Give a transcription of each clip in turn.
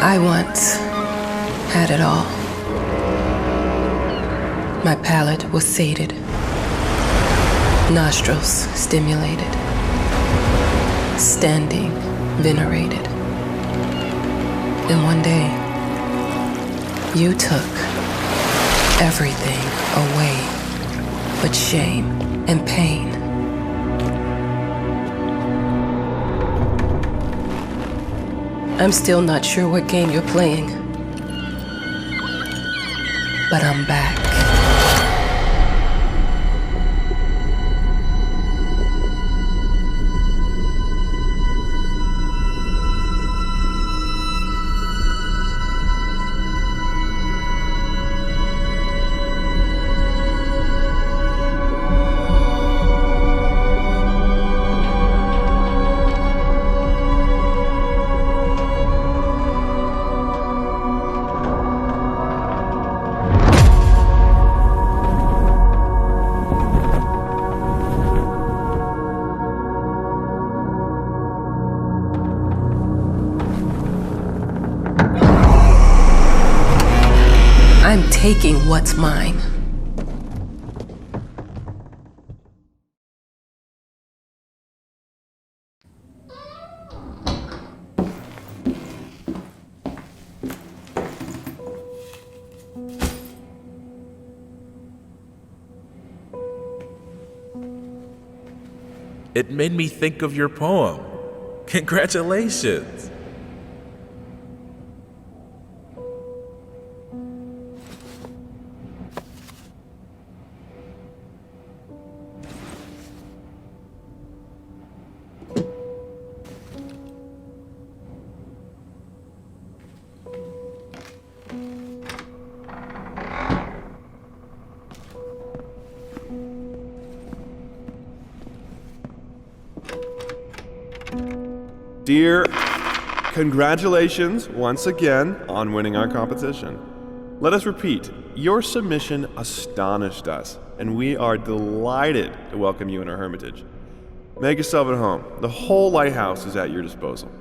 I once had it all. My palate was sated, nostrils stimulated, standing venerated. And one day, you took everything away but shame and pain. I'm still not sure what game you're playing, but I'm back. I'm taking what's mine. It made me think of your poem. Congratulations. Dear, congratulations once again on winning our competition. Let us repeat, your submission astonished us, and we are delighted to welcome you in our hermitage. Make yourself at home. The whole lighthouse is at your disposal.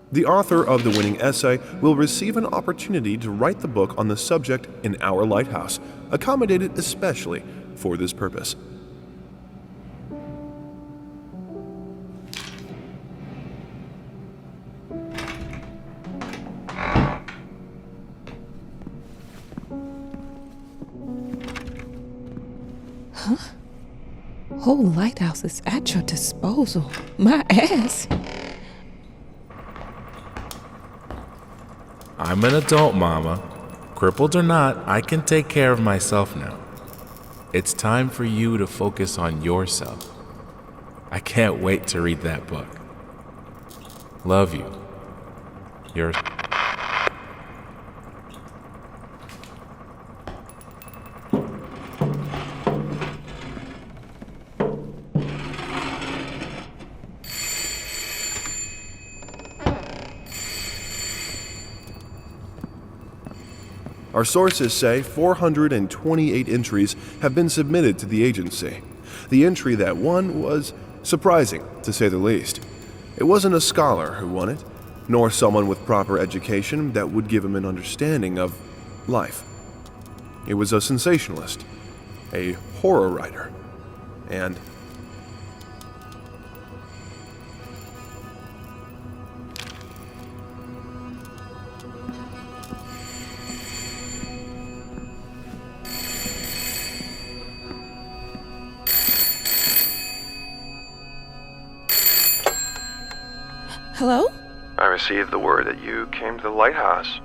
The author of the winning essay will receive an opportunity to write the book on the subject in our lighthouse, accommodated especially for this purpose. Whole lighthouse is at your disposal. My ass. I'm an adult, Mama. Crippled or not, I can take care of myself now. It's time for you to focus on yourself. I can't wait to read that book. Love you. Yours. Our sources say 428 entries have been submitted to the agency. The entry that won was surprising, to say the least. It wasn't a scholar who won it, nor someone with proper education that would give him an understanding of life. It was a sensationalist, a horror writer, and Hello? I received the word that you came to the lighthouse.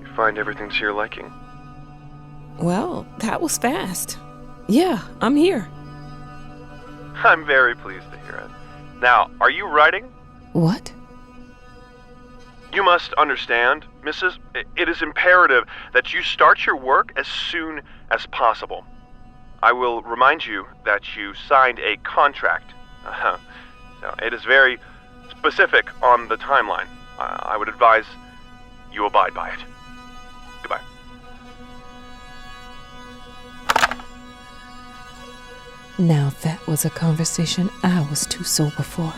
You find everything to your liking. Well, that was fast. Yeah, I'm here. I'm very pleased to hear it. Now, are you writing? What? You must understand, Mrs., it is imperative that you start your work as soon as possible. I will remind you that you signed a contract. So it is very specific on the timeline. I would advise you abide by it. Goodbye. Now that was a conversation I was too sober for.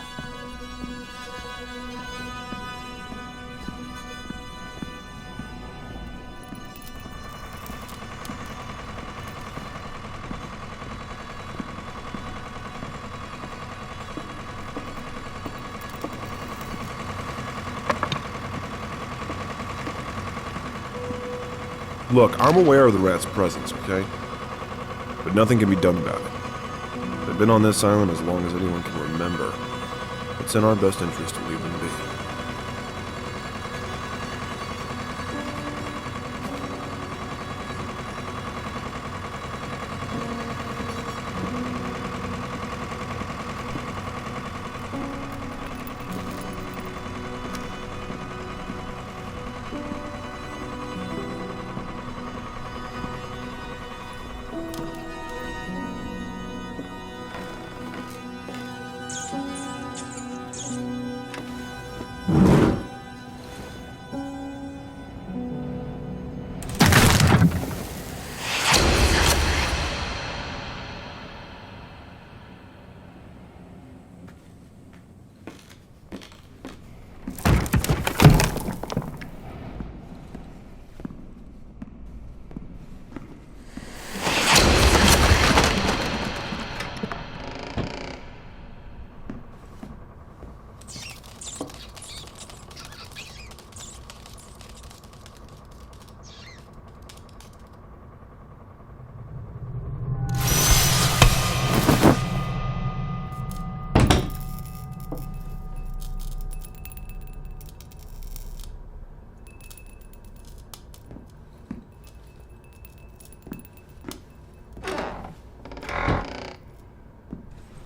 Look, I'm aware of the rat's presence, okay? But nothing can be done about it. They've been on this island as long as anyone can remember. It's in our best interest to leave them be.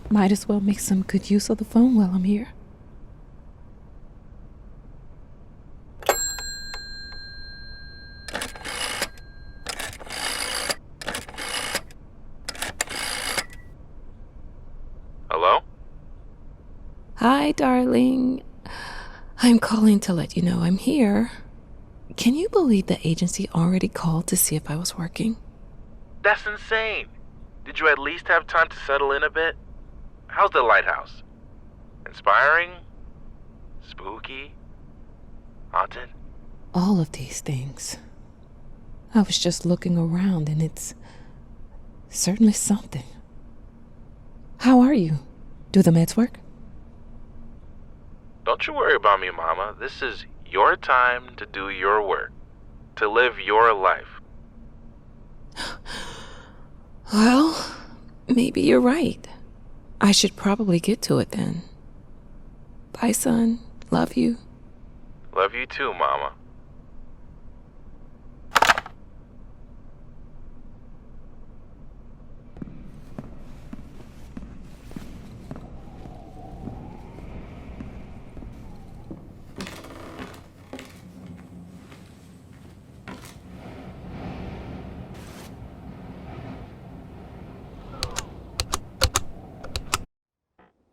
Might as well make some good use of the phone while I'm here. Hello? Hi, darling. I'm calling to let you know I'm here. Can you believe the agency already called to see if I was working? That's insane. Did you at least have time to settle in a bit? How's the lighthouse? Inspiring? Spooky? Haunted? All of these things. I was just looking around and it's certainly something. How are you? Do the meds work? Don't you worry about me, Mama. This is your time to do your work, to live your life. Well, maybe you're right. I should probably get to it then. Bye, son. Love you. Love you too, Mama.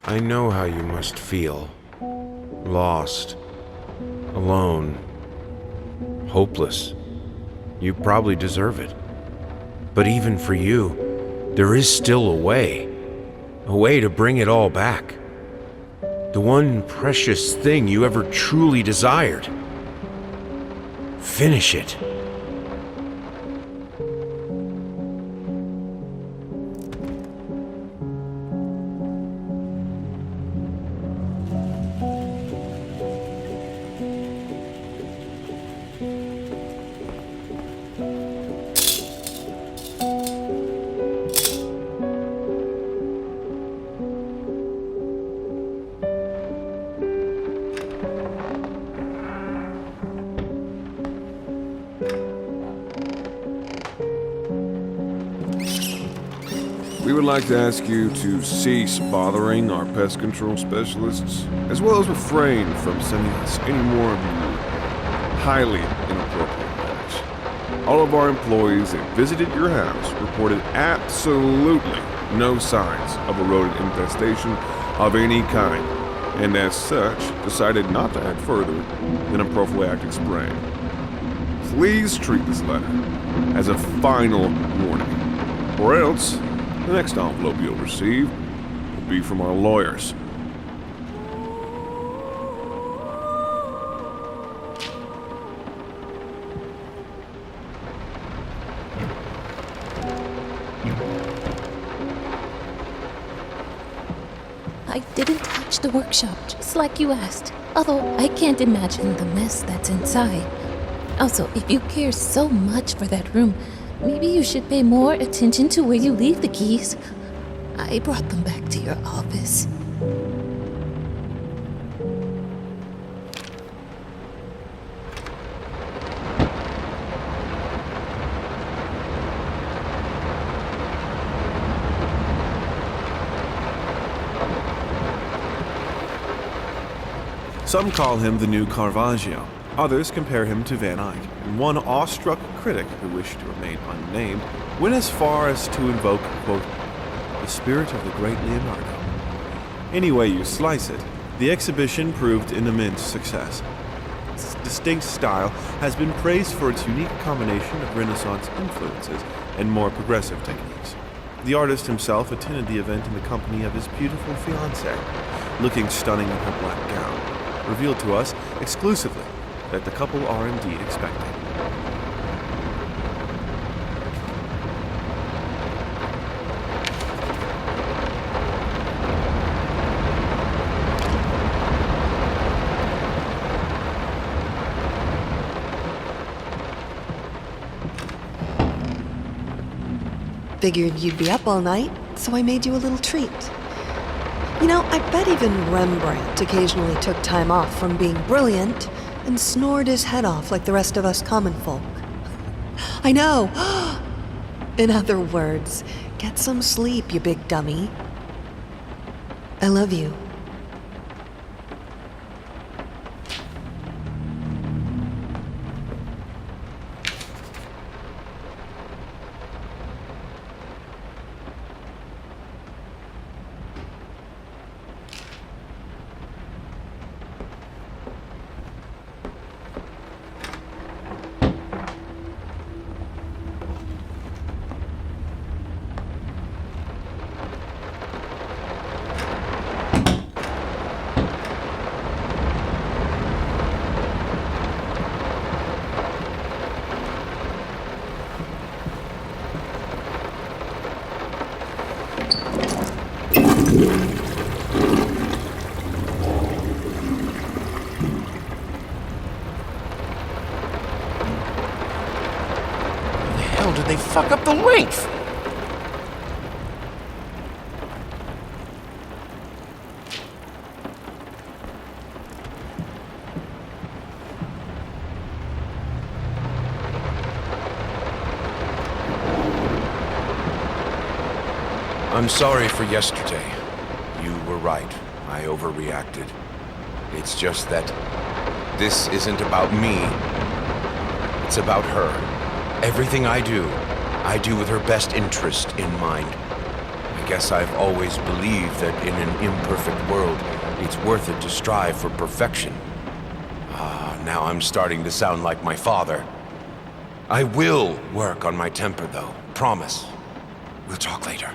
I know how you must feel. Lost. Alone. Hopeless. You probably deserve it. But even for you, there is still a way. A way to bring it all back. The one precious thing you ever truly desired. Finish it. We would like to ask you to cease bothering our pest control specialists, as well as refrain from sending us any more of your highly inappropriate letters. All of our employees that visited your house reported absolutely no signs of a rodent infestation of any kind, and as such, decided not to add further than a prophylactic spray. Please treat this letter as a final warning, or else The next envelope you'll receive will be from our lawyers. I didn't touch the workshop, just like you asked. Although I can't imagine the mess that's inside. Also, if you care so much for that room, maybe you should pay more attention to where you leave the keys. I brought them back to your office. Some call him the new Caravaggio. Others compare him to Van Eyck, and one awestruck critic who wished to remain unnamed went as far as to invoke, quote, the spirit of the great Leonardo. Any way you slice it, the exhibition proved an immense success. Its distinct style has been praised for its unique combination of Renaissance influences and more progressive techniques. The artist himself attended the event in the company of his beautiful fiancée, looking stunning in her black gown, revealed to us exclusively that the couple are indeed expecting. Figured you'd be up all night, so I made you a little treat. You know, I bet even Rembrandt occasionally took time off from being brilliant and snored his head off like the rest of us common folk. I know! In other words, get some sleep, you big dummy. I love you. How did they fuck up the length? I'm sorry for yesterday. You were right. I overreacted. It's just that this isn't about me. It's about her. Everything I do with her best interest in mind. I guess I've always believed that in an imperfect world, it's worth it to strive for perfection. Now I'm starting to sound like my father. I will work on my temper, though. Promise. We'll talk later.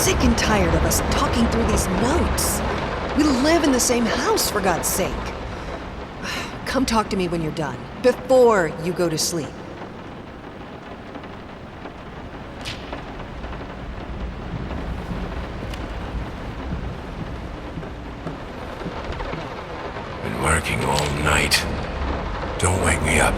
sick and tired of us talking through these notes. We live in the same house, for God's sake. Come talk to me when you're done, before you go to sleep. Been working all night. Don't wake me up.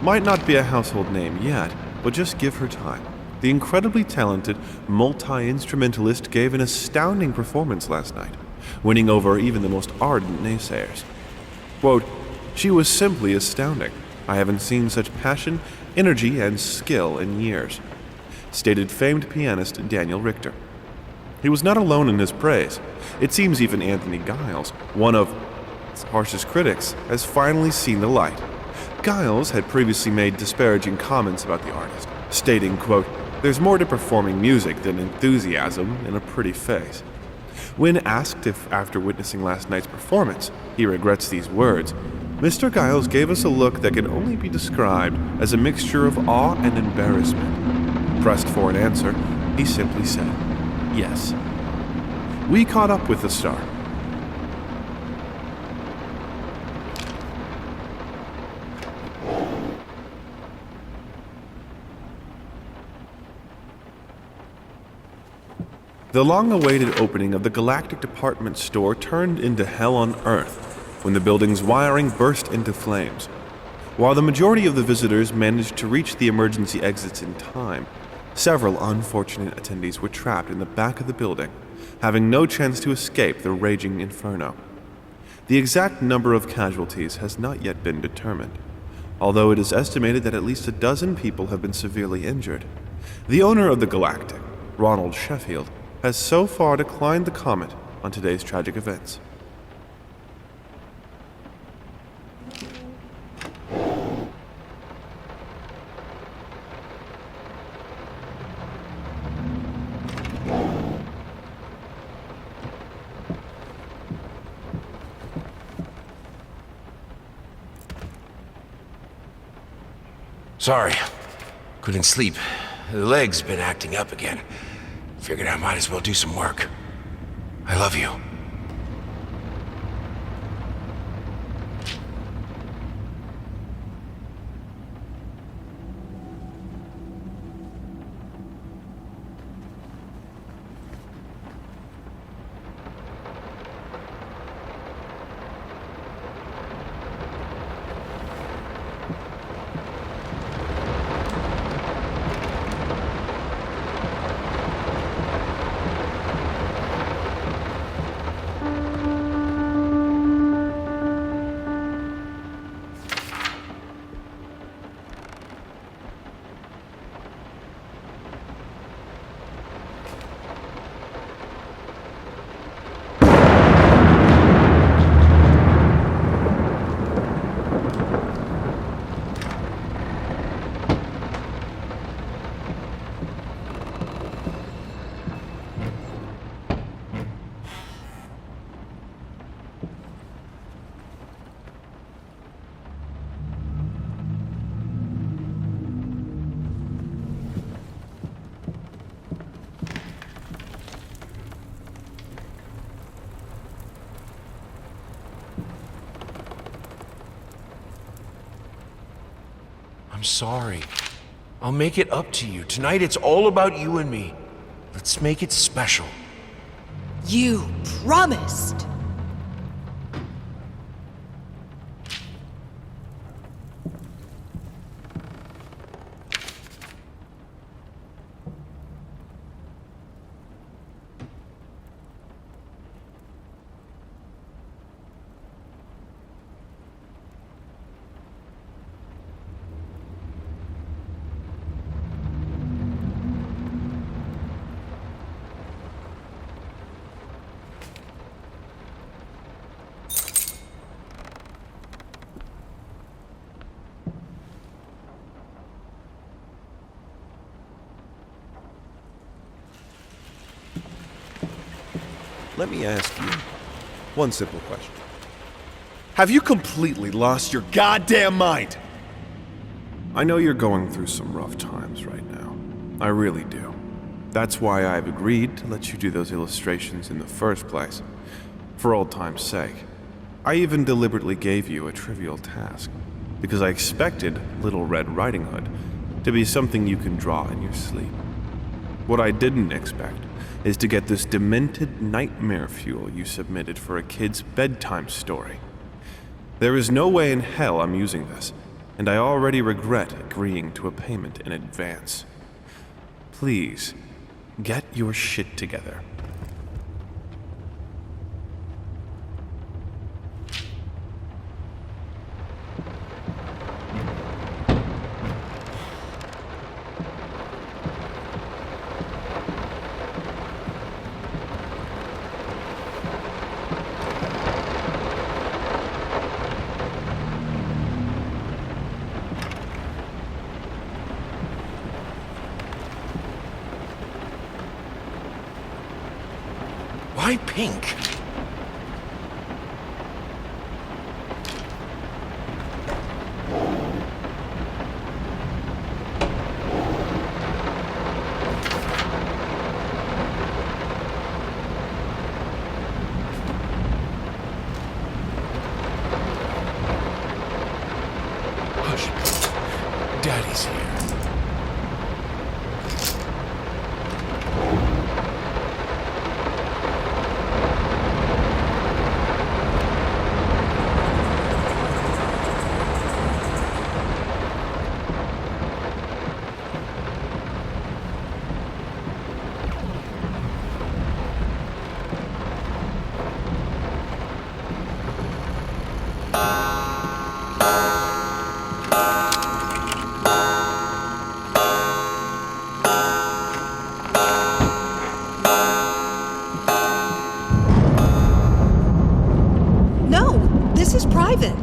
Might not be a household name yet, but just give her time. The incredibly talented multi-instrumentalist gave an astounding performance last night, winning over even the most ardent naysayers. Quote, "She was simply astounding. I haven't seen such passion, energy, and skill in years," stated famed pianist Daniel Richter. He was not alone in his praise. It seems even Anthony Giles, one of its harshest critics, has finally seen the light. Giles had previously made disparaging comments about the artist, stating, quote, "There's more to performing music than enthusiasm and a pretty face." When asked if, after witnessing last night's performance, he regrets these words, Mr. Giles gave us a look that can only be described as a mixture of awe and embarrassment. Pressed for an answer, he simply said, "Yes." We caught up with the star. The long-awaited opening of the Galactic department store turned into hell on Earth when the building's wiring burst into flames. While the majority of the visitors managed to reach the emergency exits in time, several unfortunate attendees were trapped in the back of the building, having no chance to escape the raging inferno. The exact number of casualties has not yet been determined, although it is estimated that at least a dozen people have been severely injured. The owner of the Galactic, Ronald Sheffield, has so far declined to comment on today's tragic events. Sorry. Couldn't sleep. The leg's been acting up again. Figured I might as well do some work. I love you. I'm sorry. I'll make it up to you. Tonight it's all about you and me. Let's make it special. You promised! let me ask you one simple question. Have you completely lost your goddamn mind? I know you're going through some rough times right now. I really do. That's why I've agreed to let you do those illustrations in the first place, for old time's sake. I even deliberately gave you a trivial task, because I expected Little Red Riding Hood to be something you can draw in your sleep. What I didn't expect is to get this demented nightmare fuel you submitted for a kid's bedtime story. There is no way in hell I'm using this, and I already regret agreeing to a payment in advance. Please, get your shit together. Why pink? Hush. Daddy's here. No, this is private.